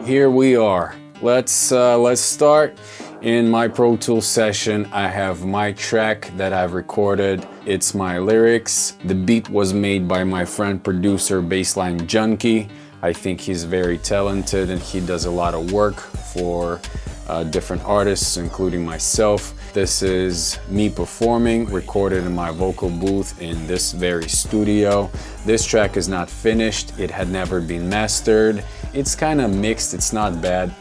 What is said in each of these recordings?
here we are. Let's start. In my Pro Tools session, I have my track that I've recorded. It's my lyrics. The beat was made by my friend producer Bassline Junkie. I think he's very talented and he does a lot of work for different artists, including myself. This is me performing, recorded in my vocal booth in this very studio. This track is not finished. It had never been mastered. It's kind of mixed. It's not bad,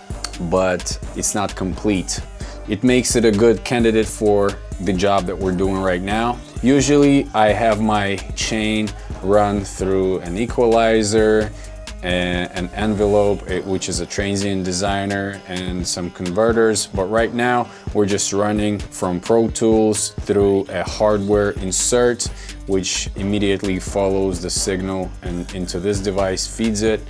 but it's not complete. It makes it a good candidate for the job that we're doing right now. Usually I have my chain run through an equalizer, an envelope, which is a transient designer, and some converters, but right now we're just running from Pro Tools through a hardware insert, which immediately follows the signal and into this device, feeds it.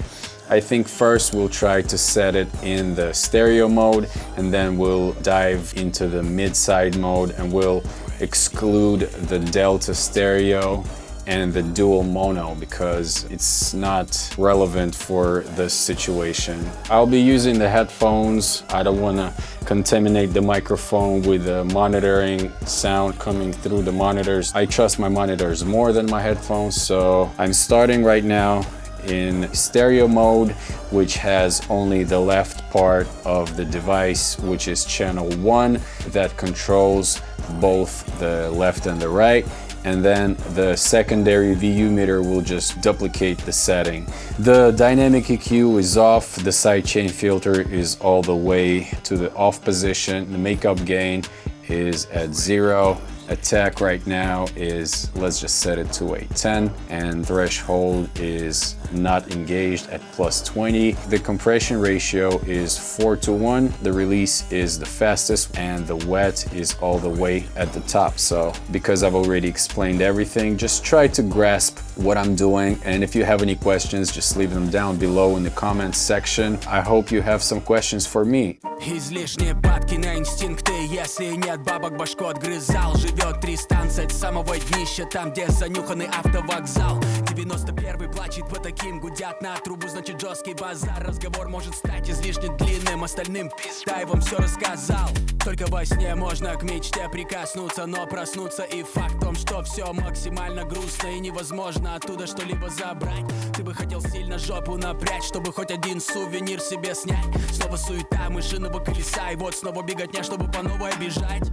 I think first we'll try to set it in the stereo mode, and then we'll dive into the mid-side mode, and we'll exclude the delta stereo and the dual mono because it's not relevant for this situation. I'll be using the headphones. I don't want to contaminate the microphone with the monitoring sound coming through the monitors. I trust my monitors more than my headphones, so I'm starting right now in stereo mode, which has only the left part of the device, which is channel 1, that controls both the left and the right. And then the secondary VU meter will just duplicate the setting. The dynamic EQ is off, the sidechain filter is all the way to the off position, the makeup gain is at 0. Attack right now is, let's just set it to a 10, and threshold is not engaged at +20. The compression ratio is 4:1. The release is the fastest and the wet is all the way at the top. So because I've already explained everything, just try to grasp what I'm doing. And if you have any questions, just leave them down below in the comments section. I hope you have some questions for me. Излишние падки на инстинкты, если нет бабок, башку отгрызал. Живет 300 от самого днища, там, где занюханный автовокзал. 91-й плачет по таким, гудят на трубу, значит жесткий базар. Разговор может стать излишне длинным, остальным пизда, я вам все рассказал. Только во сне можно к мечте прикоснуться, но проснуться и факт в том, что все максимально грустно и невозможно оттуда что-либо забрать. Ты бы хотел сильно жопу напрячь, чтобы хоть один сувенир себе снять. Снова суета мышиного колеса, и вот снова беготня, чтобы по новой бежать.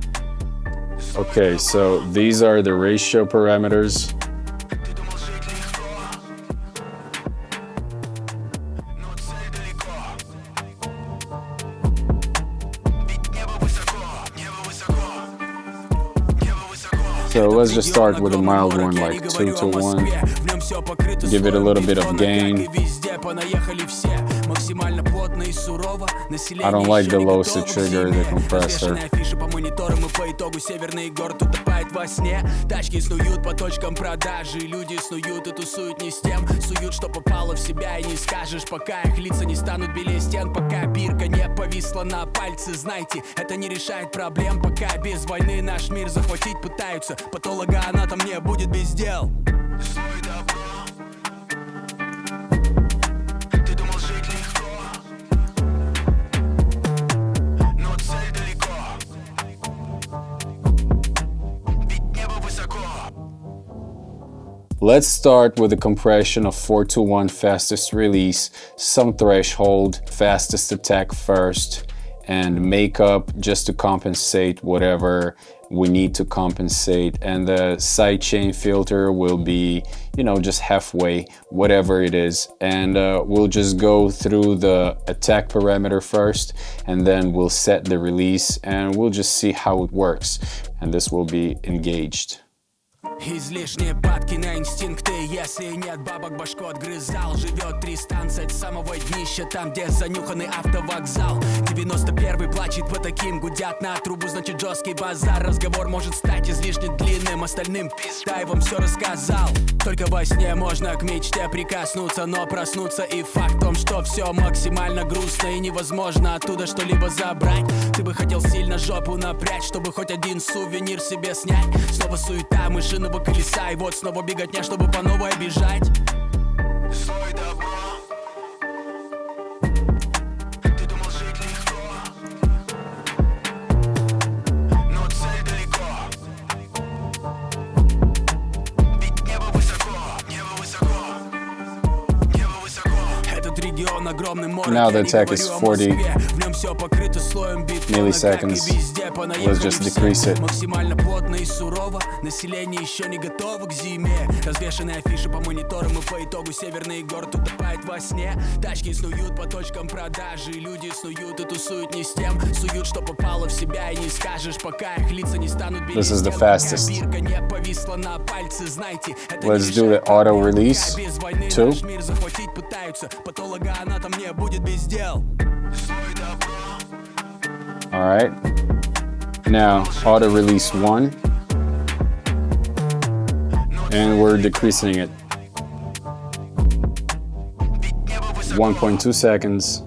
Okay, so these are the ratio parameters. So let's just start with a mild one, like 2:1. Give it a little bit of gain. I don't like the lows to trigger the compressor. Тачки снуют по точкам продажи, люди снуют и тусуют не с тем, суют, что попало в себя, и не скажешь, пока их лица не станут белее стен, пока бирка не повисла на пальце. Знайте, это не решает проблем, пока без войны наш мир захватить пытаются. Патологоанатом не будет без дел. Let's start with a compression of 4:1 fastest release, some threshold, fastest attack first, and makeup just to compensate whatever we need to compensate. And the sidechain filter will be, just halfway, whatever it is. And we'll just go through the attack parameter first, and then we'll set the release, and we'll just see how it works. And this will be engaged. Излишние падки на инстинкты, если нет бабок, башку отгрызал. Живет 300 от самого днища, там, где занюханный автовокзал. 91-й плачет по таким, гудят на трубу, значит жесткий базар. Разговор может стать излишне длинным, остальным пизда, я вам все рассказал. Только во сне можно к мечте прикоснуться, но проснуться и факт в том, что все максимально грустно и невозможно оттуда что-либо забрать. Ты бы хотел сильно жопу напрячь, чтобы хоть один сувенир себе снять. Снова суета мышиного колеса, и вот снова беготня, чтобы по новой бежать. Зло и добро. Now the attack is 40 milliseconds. Let's just decrease it. Максимально плотно и сурово. Население еще не готово к зиме. Развешанные афиши по мониторам, и по итогу северный город утопает во сне. Тачки снуют по точкам продажи. Люди снуют и тусуют не с тем. Суют, что попало в себя, и не скажешь, пока их лица не станут белее. This is the fastest. Бирка не повисла на пальце, знайте. Let's do the auto release. Без войны 2. наш мир захватить пытаются. Патологоанатом не будет без дел. Alright. Now, auto release 1. And we're decreasing it. 1.2 seconds.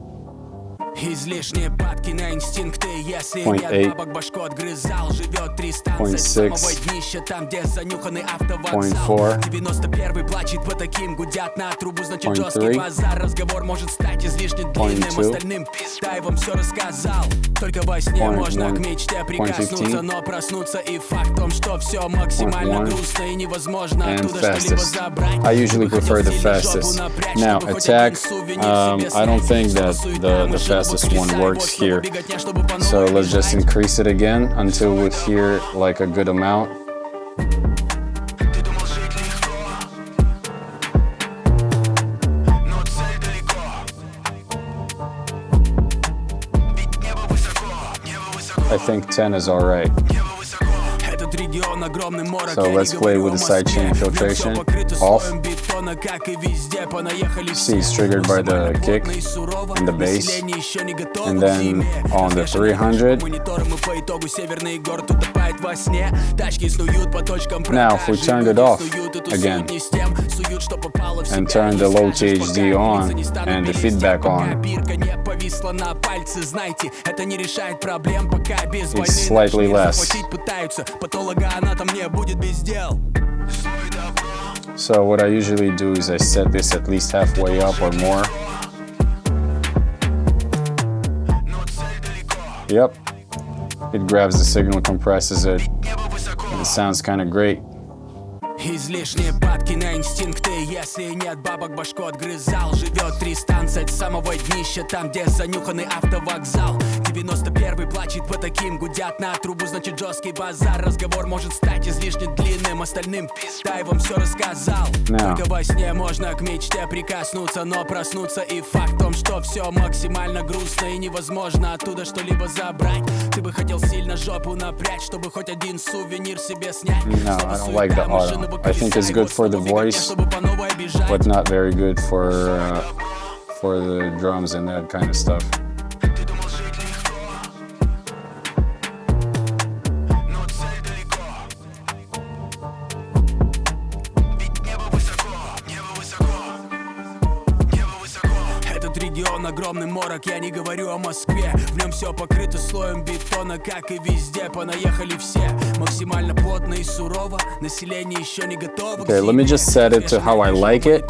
Излишние падки на инстинкты. Если 0.8. нет бабок, башку отгрызал. Живет 3 станции самого днища. Там, где занюханный автовокзал. 91-й плачет по таким. Гудят на трубу, значит жесткий базар. Разговор может стать излишне длинным. Остальным пизда, я вам все рассказал. Только во сне можно к мечте прикоснуться. Но проснуться и факт в том, что все максимально грустно и невозможно оттуда что-либо забрать. I usually prefer the fastest. Now, attack, I don't think that the fastest one works here. So let's just increase it again until we hear like a good amount. I think 10 is alright. So let's play with the sidechain filtration off. See, it's triggered by the kick and the bass. And then on the 300. Now if we turned it off again and turn the low THD on and the feedback on, it's slightly less. So what I usually do is I set this at least halfway up or more. Yep, it grabs the signal, compresses it, and it sounds kind of great. Излишние падки на инстинкты. Если нет бабок, башку отгрызал. Живет 3 станции от самого днища. Там, где занюханный автовокзал. 91-й плачет по таким. Гудят на трубу, значит жесткий базар. Разговор может стать излишне длинным. Остальным пизда, я вам все рассказал. Только во сне можно к мечте прикоснуться. Но проснуться и факт в том, что все максимально грустно и невозможно оттуда что-либо забрать. Ты бы хотел сильно жопу напрячь, чтобы хоть один сувенир себе снять. No, I don't like the auto. I think it's good for the voice, but not very good for the drums and that kind of stuff. Огромный морок, я не говорю о Москве. В нем все покрыто слоем бетона, как и везде. Понаехали все, максимально плотно и сурово. Население еще не готово. Okay, let me just set it to how I like it,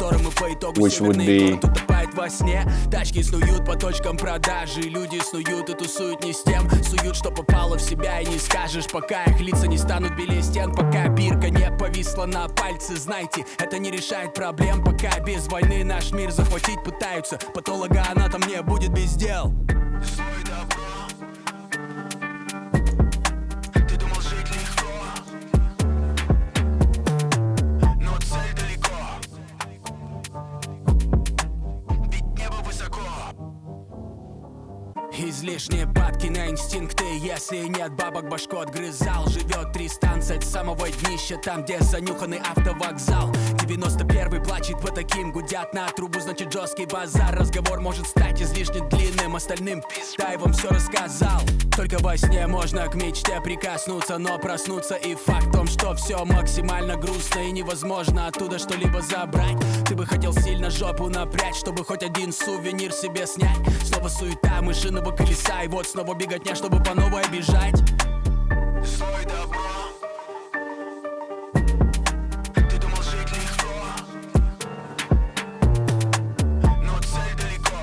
which would be... Тачки снуют по точкам продажи. Люди снуют и тусуют не с тем. Суют, что попало в себя, и не скажешь, пока их лица не станут белее стен. Пока бирка не повисла на пальце, знайте, это не решает проблем. Пока без войны наш мир захватить пытаются. Патологоанатом не будет без дел. Излишние падки на инстинкты. Если нет бабок, башку отгрызал. Живет 3 станции от самого днища. Там, где занюханный автовокзал. 91-й плачет по таким. Гудят на трубу, значит жесткий базар. Разговор может стать излишне длинным. Остальным пизда, я вам все рассказал. Только во сне можно к мечте прикоснуться. Но проснуться и факт в том, что все максимально грустно и невозможно оттуда что-либо забрать. Ты бы хотел сильно жопу напрячь, чтобы хоть один сувенир себе снять. Снова суета мышиного колеса. И вот снова беготня, чтобы по новой бежать. Стой, добро. Ты думал жить легко, но цель далеко.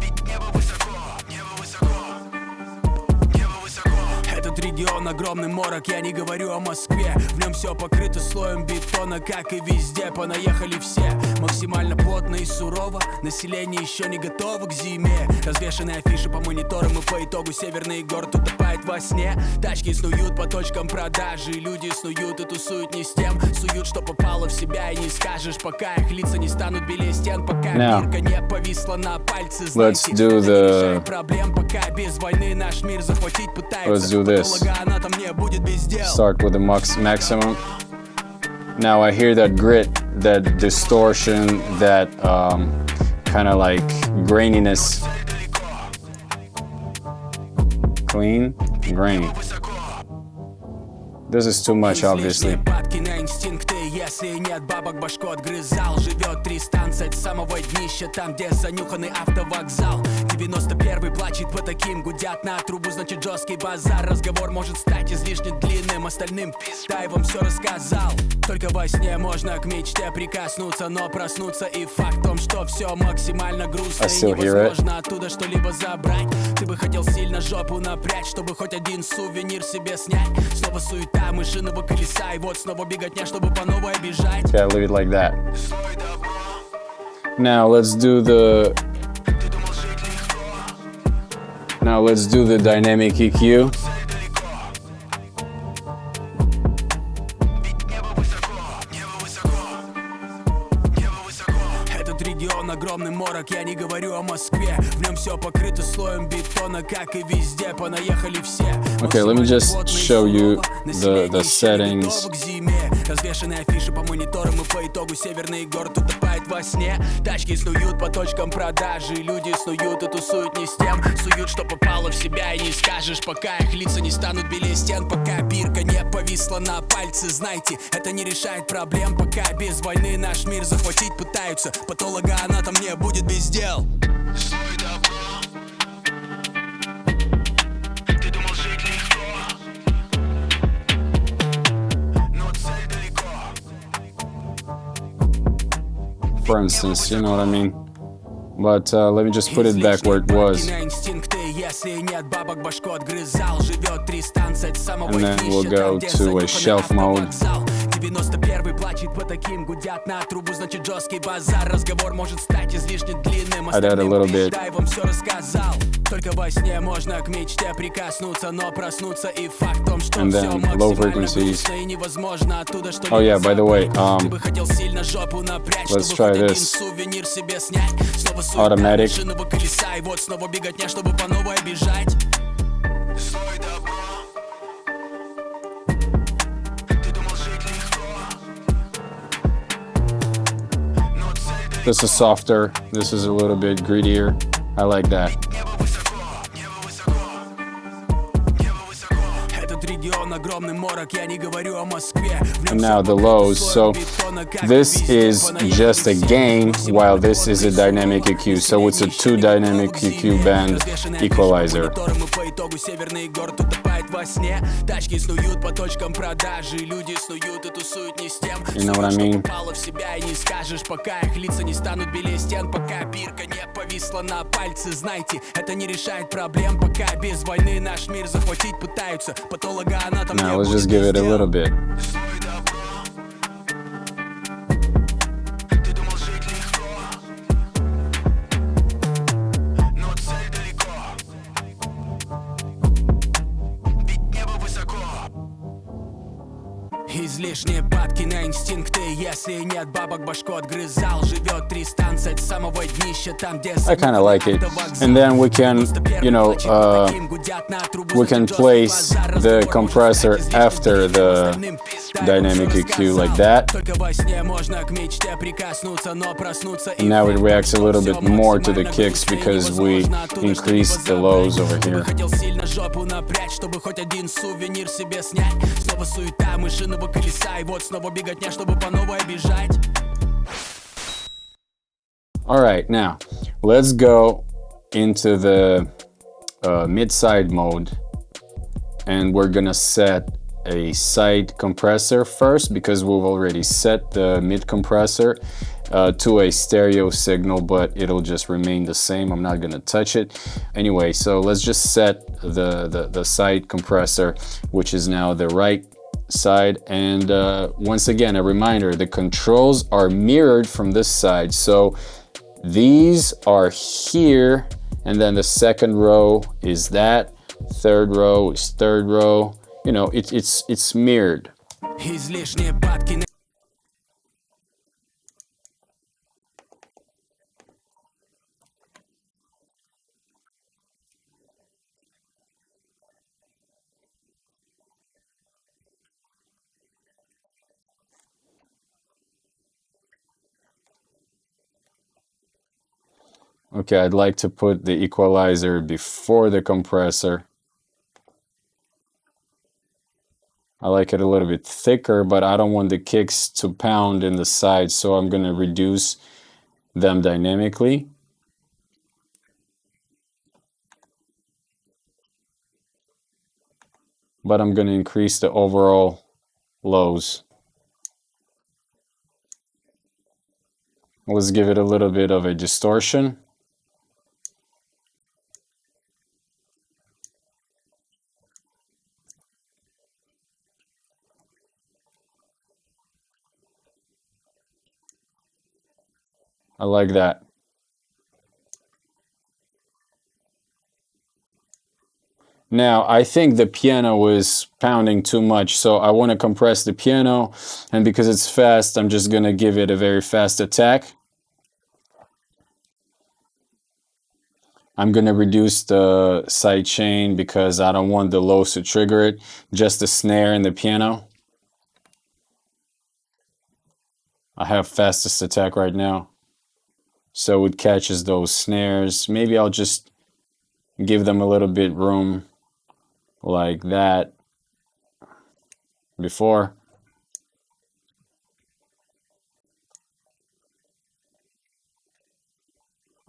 Ведь небо высоко, небо высоко, небо высоко. Этот регион регион огромный морок, я не говорю о Москве. В нем все покрыто слоем бетона, как и везде. Понаехали все, максимально плотно и сурово. Население еще не готово к зиме. Развешаны афиши по мониторам, и по итогу северный город утопает во сне. Тачки снуют по точкам продажи, люди снуют и тусуют не с тем. Суют, что попало в себя, и не скажешь, пока их лица не станут белее стен. Пока бирка не повисла на пальце, знаете, это не решает проблем. Пока без войны наш мир захватить пытается. Let's do this. Start with the maximum. Now I hear that grit, that distortion, that kind of like graininess. Clean, grain. This is too much, obviously. Если нет бабок, башку отгрызал. Живет 3 станции от самого днища, там, где занюханный автовокзал. 91-й плачет по таким, гудят на трубу, значит жесткий базар. Разговор может стать излишне длинным, остальным пизда, я вам все рассказал. Только во сне можно к мечте прикоснуться, но проснуться и факт в том, что все максимально грустно и невозможно оттуда что-либо забрать. Ты бы хотел сильно жопу напрячь, чтобы хоть один сувенир себе снять. Снова суета мышиного колеса, и вот снова беготня, чтобы по новой обижать. Okay, I'll leave it like that. Now let's do the dynamic EQ. Регион огромный морок, я не говорю о Москве. В нем все покрыто слоем бетона, как и везде. Понаехали все. Okay, let me just show you the settings. Развешаны афиши по мониторам, и по итогу северный город утопает во сне. Тачки снуют по точкам продажи, люди снуют и тусуют не с тем. Суют, что попало в себя, и не скажешь, пока их лица не станут белее стен. Пока бирка не повисла на пальце, знайте, это не решает проблем. Пока без войны наш мир захватить пытаются, патологоанатом не будет без дел. For instance, you know what I mean? But let me just put it back where it was. And then we'll go to a shelf mode. 91-й плачет по таким, гудят на трубу, значит жесткий базар. Разговор может стать излишне длинным, остальным дай вам все рассказал. Только во сне можно к мечте прикоснуться, но проснуться и факт в том, что все максимально грустно и невозможно оттуда что-либо. Oh yeah, by the way, Ты бы хотел сильно жопу напрячь, let's чтобы try хоть один this. сувенир себе снять. Снова Automatic. машинного колеса, и вот снова беготня, чтобы по новой обижать. This is softer. This is a little bit grittier. I like that. And now the lows. So this is just a gain, while this is a dynamic EQ. So it's a 2 dynamic EQ band equalizer. You know what I mean? Now let's just give it a little bit. Излишние падки на инстинкты, если нет бабок, башку отгрызал. Живет 3 станции от самого днища, там, где I kind of like it. And then we can, you know, we can place the compressor after the dynamic EQ like that. And now it reacts a little bit more to the kicks because we increased the lows over here. Alright, now let's go into the midside mode, and we're gonna set a side compressor first because we've already set the mid compressor, to a stereo signal, but it'll just remain the same. I'm not gonna touch it. Anyway, so let's just set the side compressor, which is now the right side. And once again, a reminder, the controls are mirrored from this side. So these are here, and then the second row is that, third row is third row. You know, it's mirrored. Okay, I'd like to put the equalizer before the compressor. I like it a little bit thicker, but I don't want the kicks to pound in the sides, so I'm going to reduce them dynamically. But I'm going to increase the overall lows. Let's give it a little bit of a distortion. I like that. Now, I think the piano is pounding too much, so I want to compress the piano, and because it's fast, I'm just going to give it a very fast attack. I'm going to reduce the side chain because I don't want the lows to trigger it, just the snare and the piano. I have fastest attack right now, so it catches those snares. Maybe I'll just give them a little bit room like that before.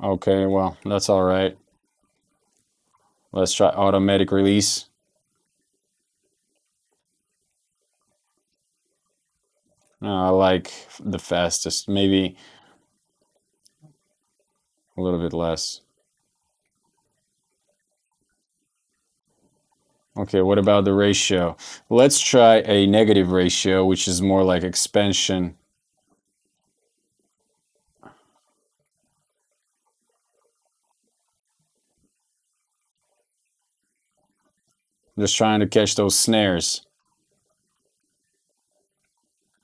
Okay, well, that's all right. Let's try automatic release. No, I like the fastest, maybe a little bit less. Okay, what about the ratio? Let's try a negative ratio, which is more like expansion. Just trying to catch those snares.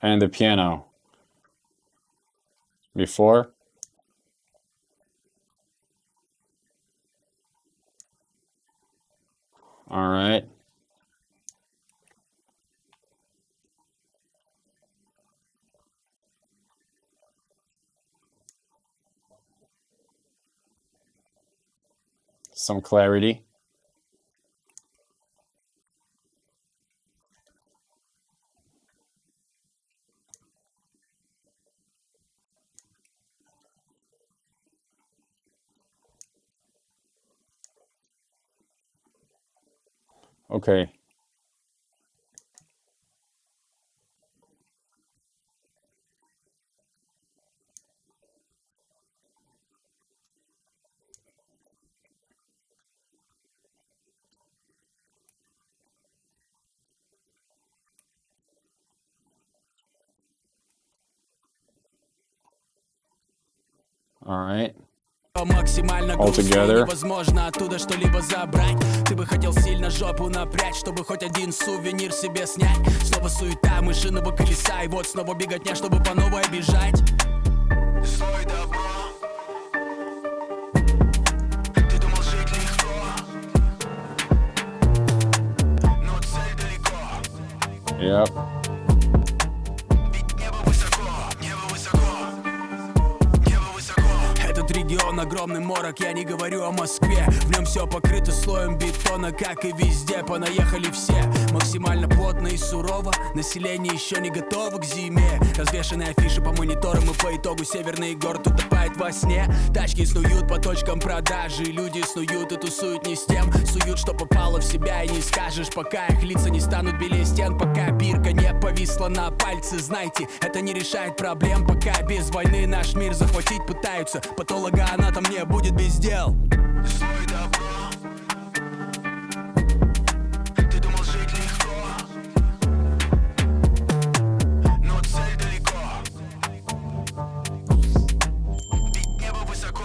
And the piano. Before. All right. Some clarity. Okay. All right. Максимально All together. невозможно оттуда что-либо забрать. Ты бы хотел сильно жопу напрячь, чтобы хоть один сувенир себе снять. Снова суета мышиного колеса, и вот снова беготня, чтобы по новой бежать. Зло и добро. Ты думал жить легко, но цель далеко. Yep. Регион огромный морок, я не говорю о Москве. В нем все покрыто слоем бетона, как и везде. Понаехали все, максимально плотно и сурово. Население еще не готово к зиме. Развешаны афиши по мониторам, и по итогу северный город утопает утопает во сне. Тачки снуют по точкам продажи, люди снуют и тусуют не с тем. Суют, что попало в себя, и не скажешь, пока их лица не станут белее стен. Пока бирка не повисла на пальце, знайте, это не решает проблем. Пока без войны наш мир захватить пытаются, патологоанатом не будет без дел. Свой добро. Ты думал жить легко, но цель далеко. Бить небо высоко.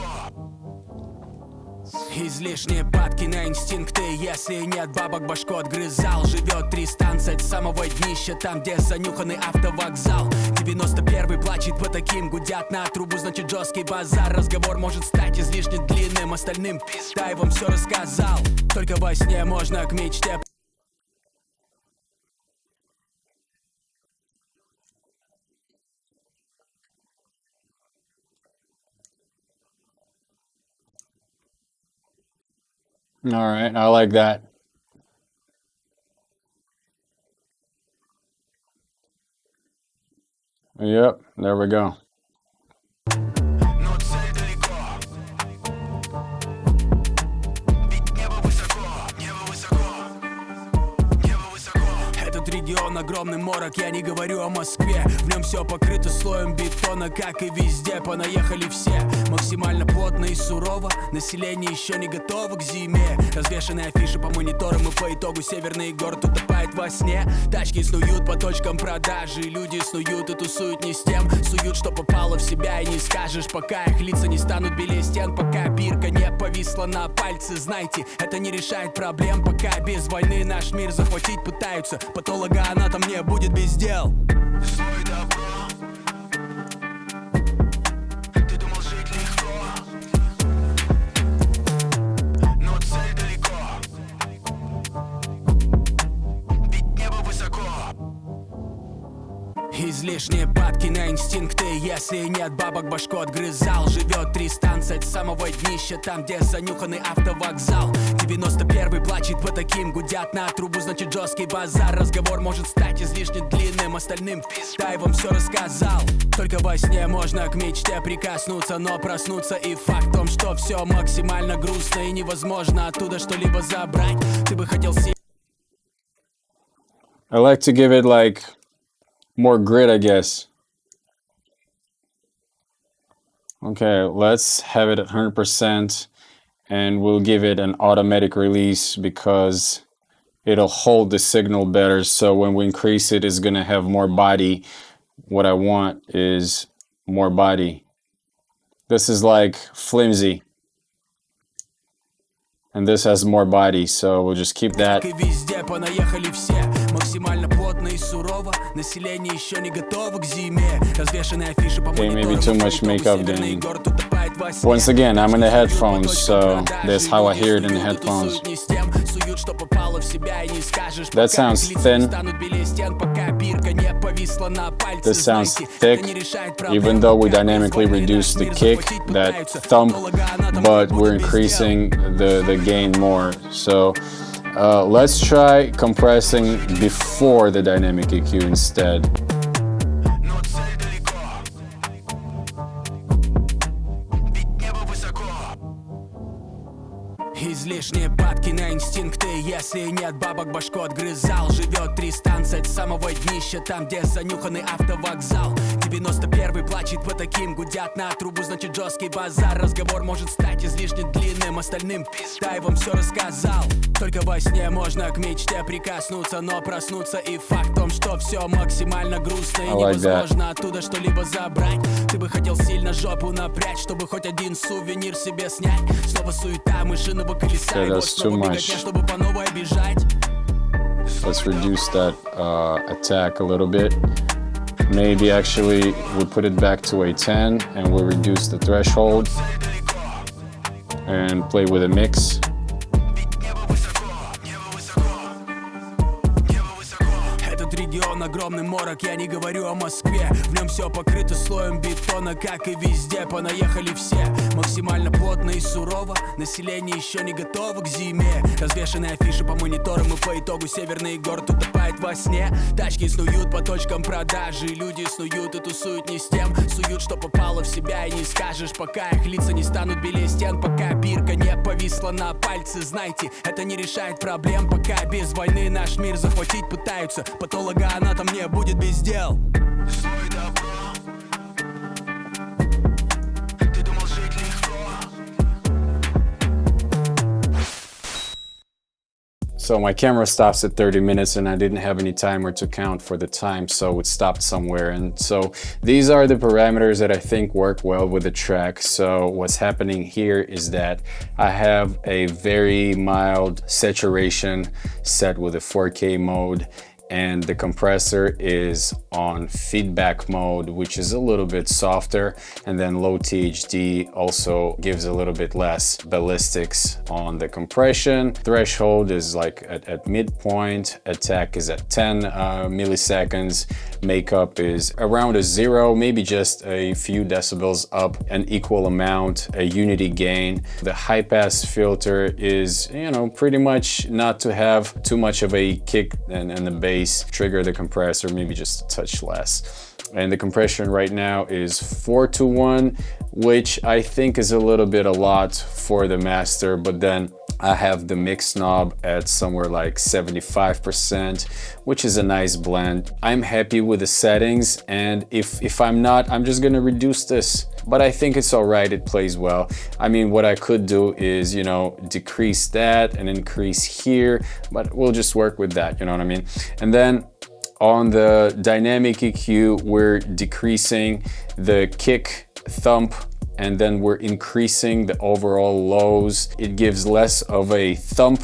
Излишние падки на инстинкты, если нет бабок, башку отгрызал. Живет 3 станции от самого днища, там, где занюханный автовокзал. 91-й плачет по таким, гудят на трубу, значит жесткий базар. Разговор может стать излишне длинным, остальным пизда, я вам все рассказал. Только во сне можно к мечте. All right, I like that. Yep, there we go. Но цель далеко. Бить небо высоко, небо высоко, небо высоко. Этот регион огромный морок, я не говорю о Москве. В нем все покрыто слоем бетона, как и везде. Понаехали все, максимально плотно и сурово. Население еще не готово к зиме. Развешаны афиши по мониторам, и по итогу северный город утопает во сне. Тачки снуют по точкам продажи, люди снуют и тусуют не с тем. Суют, что попало в себя, и не скажешь, пока их лица не станут белее стен. Пока бирка не повисла на пальце, знайте, это не решает проблем. Пока без войны наш мир захватить пытаются, патологоанатом не будет без дел. Свой добро. Ты думал жить легко, но цель далеко. Бить небо высоко. Излишние падки на инстинкты, если нет бабок, башку отгрызал. Живет 3 станции от самого днища, там, где занюханный автовокзал. 91-й плачет по таким, гудят на трубу, значит жесткий базар. Разговор может стать излишне длинным, остальным пизда, я вам все рассказал. Только во сне можно к мечте прикоснуться, но проснуться и факт в том, что все максимально грустно и невозможно оттуда что-либо забрать. Ты бы хотел I like to give it like more grit, I guess. Okay, let's have it at 100%, and we'll give it an automatic release because it'll hold the signal better. So when we increase it, it's gonna have more body. What I want is more body. This is like flimsy, and this has more body, so we'll just keep that. Okay, maybe too much makeup then. Once again, I'm in the headphones, so that's how I hear it in the headphones. That sounds thin. This sounds thick, even though we dynamically reduce the kick, that thump, but we're increasing the gain more. So let's try compressing before the dynamic EQ instead. Излишние падки на инстинкты, если нет бабок, башку отгрызал. Живет 3 станции от самого днища, там, где занюханный автовокзал. 91-й плачет по таким, гудят на трубу, значит жесткий базар. Разговор может стать излишне длинным, остальным пизда, я вам все рассказал. Только во сне можно к мечте прикоснуться, но проснуться и факт в том, что все максимально грустно и невозможно оттуда что-либо забрать. Ты бы хотел сильно жопу напрячь, чтобы хоть один сувенир себе снять. Снова суета мышиного колеса, и вот снова беготня, чтобы по новой обижать. Let's reduce that attack a little bit. Maybe actually we'll put it back to a 10 and we'll reduce the threshold and play with a mix. сон, огромный морок, я не говорю о Москве. В нем все покрыто слоем бетона, как и везде. Понаехали все, максимально плотно и сурово. Население еще не готово к зиме. Развешаны афиши по мониторам, и по итогу северный город утопает во сне. Тачки снуют по точкам продажи, люди снуют и тусуют не с тем. Суют, что попало в себя, и не скажешь, пока их лица не станут белее стен. Пока бирка не повисла на пальце, знайте, это не решает проблем. Пока без войны наш мир захватить пытаются, патологоанатом не будет без дел. Зло и добро, ты думал жить легко. So my camera stops at 30 minutes and I didn't have any timer to count for the time, so it stopped somewhere. And so these are the parameters that I think work well with the track. So what's happening here is that I have a very mild saturation set with a 4K mode, and the compressor is on feedback mode, which is a little bit softer, and then low THD also gives a little bit less ballistics on the compression. Threshold is like at midpoint, attack is at 10 milliseconds, makeup is around a 0, maybe just a few decibels up, an equal amount, a unity gain. The high pass filter is, you know, pretty much not to have too much of a kick and the bass trigger the compressor, maybe just a touch less. And the compression right now is 4:1, which I think is a little bit a lot for the master, but then I have the mix knob at somewhere like 75%, which is a nice blend. I'm happy with the settings, and if I'm not, I'm just gonna reduce this. But I think it's all right, it plays well. I mean, what I could do is, you know, decrease that and increase here, but we'll just work with that, you know what I mean? And then on the dynamic EQ, we're decreasing the kick, thump, and then we're increasing the overall lows. It gives less of a thump,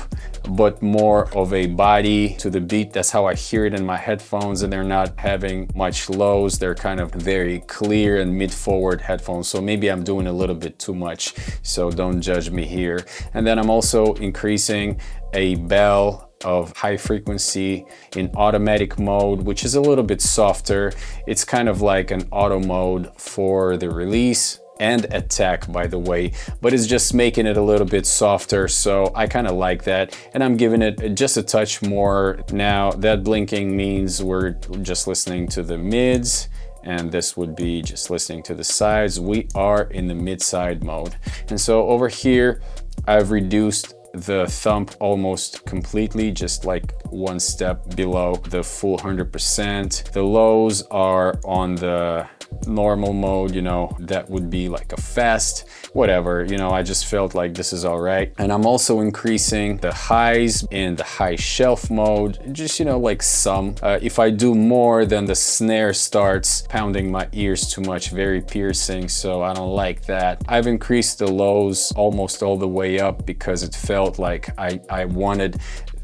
but more of a body to the beat. That's how I hear it in my headphones, and they're not having much lows. They're kind of very clear and mid-forward headphones. So maybe I'm doing a little bit too much, so don't judge me here. And then I'm also increasing a bell of high frequency in automatic mode, which is a little bit softer. It's kind of like an auto mode for the release and attack, by the way, but it's just making it a little bit softer, so I kind of like that, and I'm giving it just a touch more. Now that blinking means we're just listening to the mids, and this would be just listening to the sides. We are in the mid-side mode, and so over here I've reduced the thump almost completely, just like one step below the full 100%. The lows are on the normal mode, you know, that would be like a fast, whatever, you know, I just felt like this is all right. And I'm also increasing the highs in the high shelf mode, just, you know, like some. If I do more, then the snare starts pounding my ears too much, very piercing, so I don't like that. I've increased the lows almost all the way up because it felt like I wanted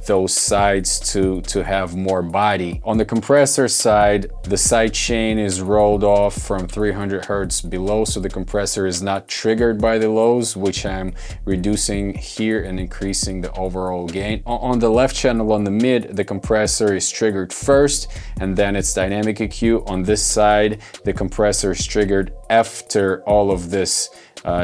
those sides to have more body. On the compressor side, the side chain is rolled off from 300 hertz below, so the compressor is not triggered by the lows, which I'm reducing here and increasing the overall gain. On the left channel on the mid, the compressor is triggered first, and then it's dynamic EQ. On this side, the compressor is triggered after all of this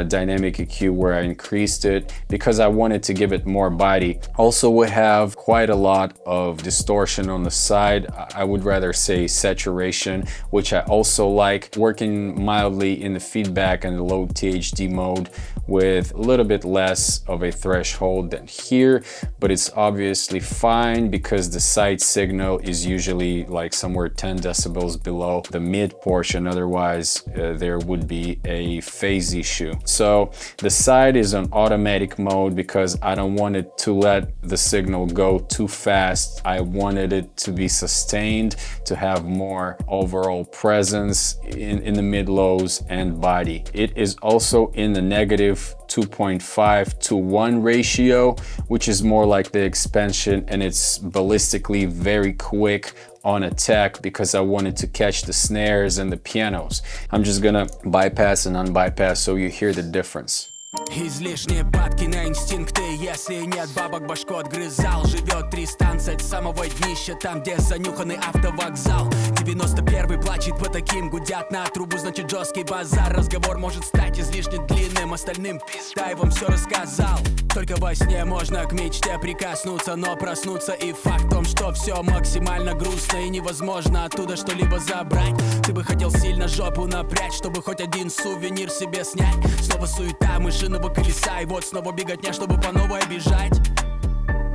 dynamic EQ, where I increased it because I wanted to give it more body. Also, we have quite a lot of distortion on the side. I would rather say saturation, which I also like, working mildly in the feedback and the low THD mode with a little bit less of a threshold than here, but it's obviously fine because the side signal is usually like somewhere 10 decibels below the mid portion. Otherwise, there would be a phase issue. So the side is on automatic mode because I don't want it to let the signal go too fast. I wanted it to be sustained, to have more overall presence in the mid lows and body. It is also in the negative 2.5 to 1 ratio, which is more like the expansion, and it's ballistically very quick on attack because I wanted to catch the snares and the pianos. I'm just gonna bypass and unbypass so you hear the difference. Излишние падки на инстинкты. Если нет бабок, башку отгрызал. Живет 3 станции от самого днища, там, где занюханный автовокзал. 91-й плачет по таким, гудят на трубу, значит жесткий базар. Разговор может стать излишне длинным, остальным пизда, я вам все рассказал. Только во сне можно к мечте прикоснуться, но проснуться и факт в том, что все максимально грустно и невозможно оттуда что-либо забрать. Ты бы хотел сильно жопу напрячь, чтобы хоть один сувенир себе снять. Снова суета мышиного колеса, и вот снова беготня, чтобы по новой бежать.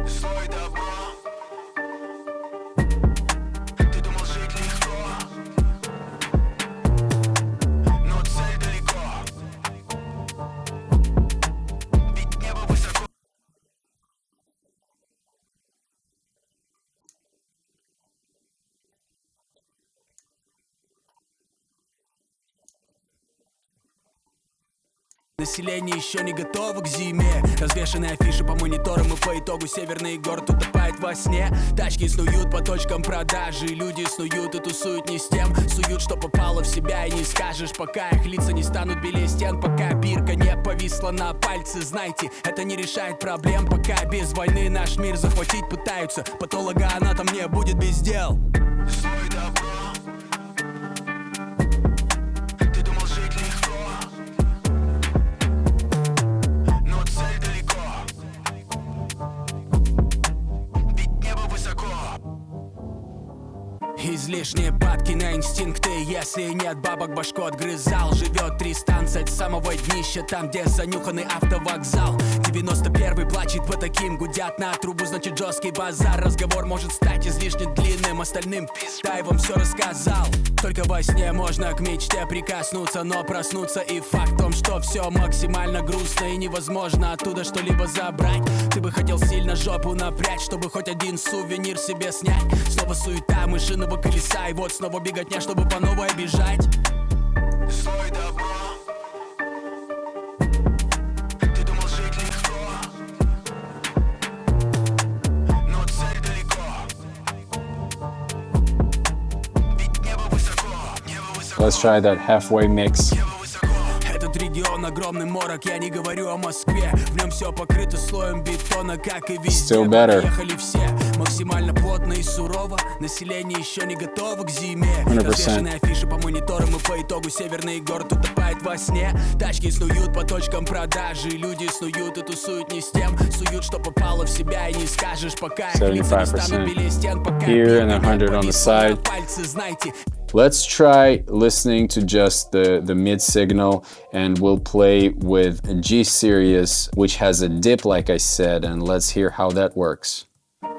Слой добро. Ты думал жить легко, но цель далеко. Ведь небо высоко. Население еще не готово к зиме. Развешанные афиши по мониторам, и по итогу северный город утопает во сне. Тачки снуют по точкам продажи, люди снуют и тусуют не с тем. Суют, что попало в себя, и не скажешь, пока их лица не станут белее стен. Пока бирка не повисла на пальце, знайте, это не решает проблем. Пока без войны наш мир захватить пытаются, патологоанатом не будет без дел. Слой добро. Излишние падки на инстинкты. Если нет бабок, башку отгрызал. Живет 3 станции от самого днища, там, где занюханный автовокзал. 91-й плачет по таким, гудят на трубу, значит жесткий базар. Разговор может стать излишне длинным, остальным пизда, я вам все рассказал. Только во сне можно к мечте прикоснуться, но проснуться и факт в том, что все максимально грустно и невозможно оттуда что-либо забрать. Ты бы хотел сильно жопу напрячь, чтобы хоть один сувенир себе снять. Снова суета мышиного колеса, и вот снова беготня, чтобы по новой бежать. Слой добро. Ты думал жить легко, но цель далеко. Ведь небо высоко, небо высоко. Let's try that halfway mix. Этот регион огромный морок, я не говорю о Москве. В нем все покрыто слоем бетона, как и везде. Still better. Поехали все, максимально плотно и сурово. Население еще не готово к зиме. 100%. Развешанные афиши по мониторам, и по итогу северный город утопает во сне. Тачки снуют по точкам продажи, люди снуют и тусуют не с тем. Суют, что попало в себя, и не скажешь, пока их лица не станут белее стен. Пока here and 100 on the side. пальцы, знайте. Let's try listening to just the mid signal, and we'll play with a G series, which has a dip, like I said, and let's hear how that works.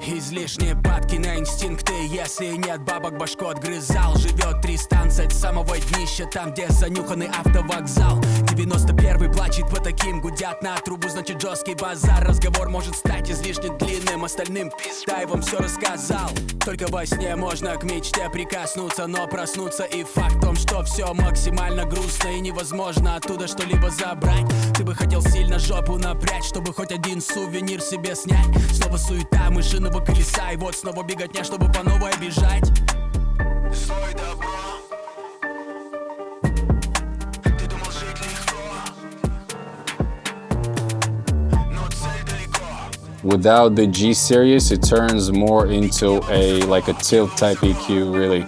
Излишние падки на инстинкты. Если нет бабок, башку отгрызал. Живет 3 станции от самого днища, там, где занюханный автовокзал. 91-й плачет по таким, гудят на трубу, значит жесткий базар. Разговор может стать излишне длинным, остальным пизда, я вам все рассказал. Только во сне можно к мечте прикоснуться, но проснуться и факт в том, что все максимально грустно и невозможно оттуда что-либо забрать. Ты бы хотел сильно жопу напрячь, чтобы хоть один сувенир себе снять. Снова суета мышиного колеса, и вот снова беготня, чтобы по новой бежать. Слой добро. Ты думал жить легко, но цель далеко. Without the G series, it turns more into like a tilt type EQ, really.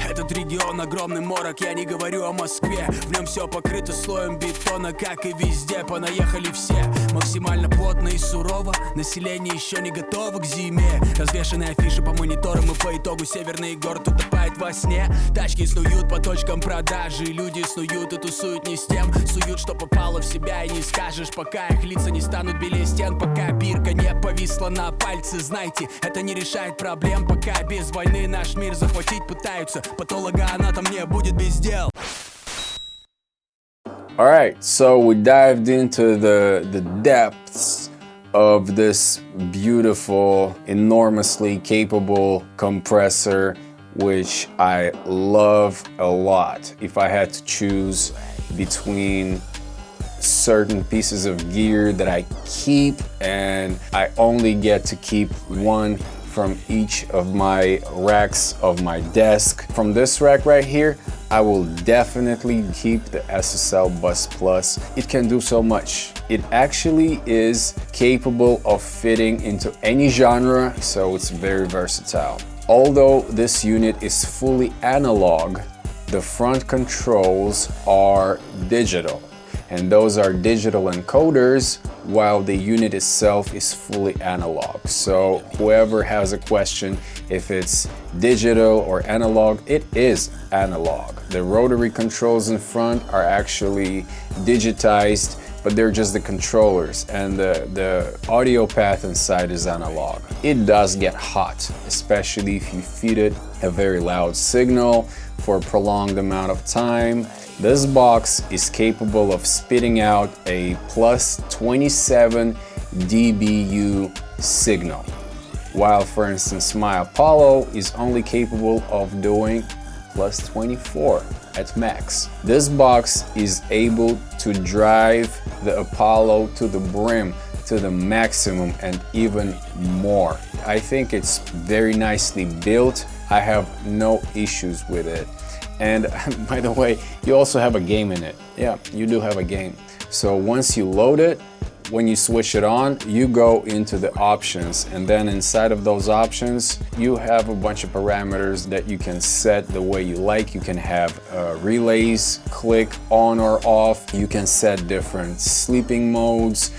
Этот регион огромный морок, я не говорю о Москве. В нем все покрыто слоем бетона, как и везде. Понаехали все, максимально плотно и сурово. Население еще не готово к зиме. Развешанные афиши по мониторам, и по итогу северный город утопает во сне. Тачки снуют по точкам продажи, люди снуют и тусуют не с тем. Суют, что попало в себя, и не скажешь, пока их лица не станут белее стен. Пока бирка не повисла на пальце, знайте, это не решает проблем. Пока без войны наш мир захватить пытаются, патологоанатом не будет без дел. All right, so we dived into the depths of this beautiful, enormously capable compressor, which I love a lot. If I had to choose between certain pieces of gear that I keep and I only get to keep one from each of my racks of my desk. From this rack right here, I will definitely keep the Ssl Bus Plus. It can do so much. It actually is capable of fitting into any genre, so it's very versatile. Although this unit is fully analog, the front controls are digital, and those are digital encoders, while the unit itself is fully analog. So whoever has a question if it's digital or analog, it is analog. The rotary controls in front are actually digitized, but they're just the controllers, and the audio path inside is analog. It does get hot, especially if you feed it a very loud signal for a prolonged amount of time. This box is capable of spitting out a plus 27 dBu signal, while for instance my Apollo is only capable of doing plus 24 at max. This box is able to drive the Apollo to the brim, to the maximum, and even more. I think it's very nicely built. I have no issues with it. And by the way, you also have a game in it. Yeah, you do have a game. So once you load it, when you switch it on, you go into the options, and then inside of those options, you have a bunch of parameters that you can set the way you like. You can have relays click on or off. You can set different sleeping modes.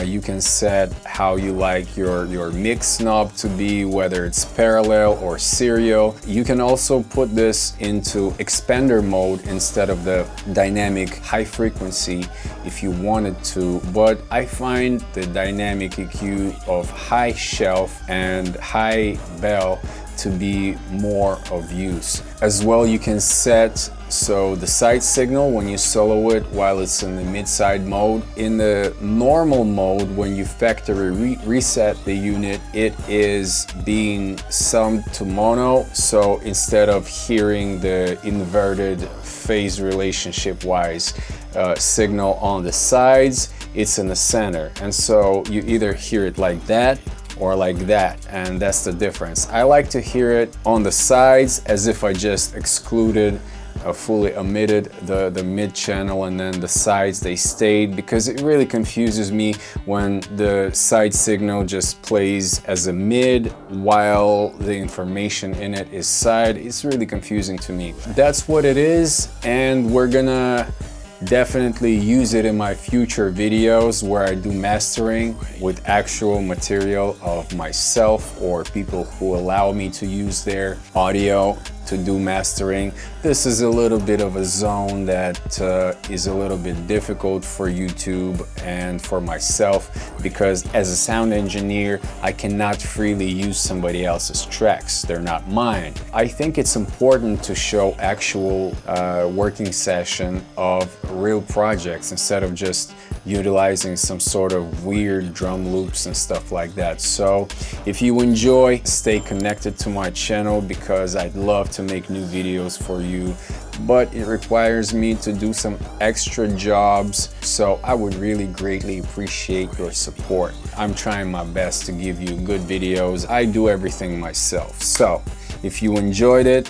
You can set how you like your mix knob to be, whether it's parallel or serial. You can also put this into expander mode instead of the dynamic high frequency if you wanted to, but I find the dynamic EQ of high shelf and high bell to be more of use. As well, you can set so the side signal when you solo it while it's in the midside mode. In the normal mode, when you factory reset the unit, it is being summed to mono, so instead of hearing the inverted phase relationship wise signal on the sides, it's in the center, and so you either hear it like that or like that, and that's the difference. I like to hear it on the sides as if I just excluded fully omitted the mid channel, and then the sides they stayed, because it really confuses me when the side signal just plays as a mid while the information in it is side. It's really confusing to me. That's what it is, and we're gonna definitely use it in my future videos where I do mastering with actual material of myself or people who allow me to use their audio to do mastering. This is a little bit of a zone that is a little bit difficult for YouTube and for myself, because as a sound engineer, I cannot freely use somebody else's tracks. They're not mine. I think it's important to show actual working session of real projects instead of just utilizing some sort of weird drum loops and stuff like that. So if you enjoy, stay connected to my channel, because I'd love to make new videos for you, but it requires me to do some extra jobs, so I would really greatly appreciate your support. I'm trying my best to give you good videos. I do everything myself. So if you enjoyed it,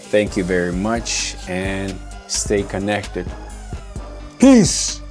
thank you very much, and stay connected. Peace!